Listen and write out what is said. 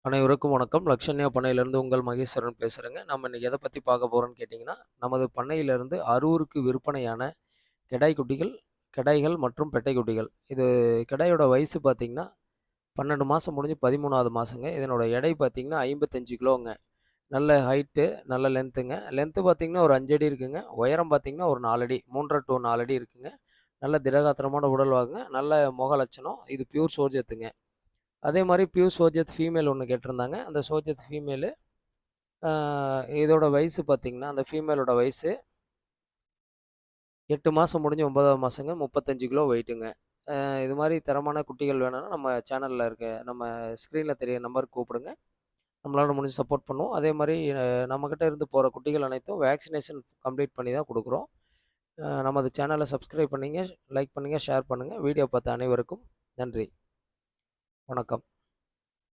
அனைவருக்கும் வணக்கம். லக்ஷன்யா பண்ணையிலேருந்து உங்கள் மகேஸ்வரன் பேசுகிறேங்க. நம்ம இன்னைக்கு எதை பற்றி பார்க்க போகிறோம்னு கேட்டிங்கன்னா, நமது பண்ணையிலேருந்து அரூருக்கு விற்பனையான கெடாய் குட்டிகள், கெடாய்கள் மற்றும் பெட்டை குட்டிகள். இது கெடாயோட வயசு பார்த்தீங்கன்னா, 12 மாதம் முடிஞ்சு 13வது மாதங்க. இதனோட எடை பார்த்தீங்கன்னா 55 கிலோங்க. நல்ல ஹைட்டு, நல்ல லென்த்துங்க. லென்த்து பார்த்தீங்கன்னா ஒரு 5 அடி இருக்குங்க. உயரம் பார்த்தீங்கன்னா ஒரு 4 அடி, 3 1/2 to 4 அடி இருக்குங்க. நல்ல திடகாத்திரமான உடல்வாகுங்க. நல்ல முக லட்சணம். இது பியூர் சோஜத்துங்க. அதே மாரி பியூர் சோஜத் ஃபீமேல் ஒண்ணு கேட்டிருந்தாங்க. அந்த சோஜத் ஃபீமேலு அ இதோட வயசு பார்த்தீங்கன்னா, அந்த ஃபீமேலோட வயசு 8 மாசம் முடிஞ்சு 9வது மாசங்க. 35 கிலோ வெயிட்டுங்க. இது மாரி தரமான குட்டிகள் வேணும்னா, நம்ம சேனல்ல இருக்க நம்ம ஸ்க்ரீன்ல தெரிய நம்பருக்கு கூப்பிடுங்க. நம்மளால முடிஞ்ச சப்போர்ட் பண்ணுவோம். அதே மாரி நம்மகிட்ட இருந்து போற குட்டிகள் அனைத்தும் வேக்சினேஷன் கம்ப்ளீட் பண்ணி தான் குடுக்குறோம். நமது சேனல சப்ஸ்கிரைப் பண்ணீங்க, லைக் பண்ணுங்க, ஷேர் பண்ணுங்க. வீடியோ பார்த்த அனைவருக்கும் நன்றி. வணக்கம்.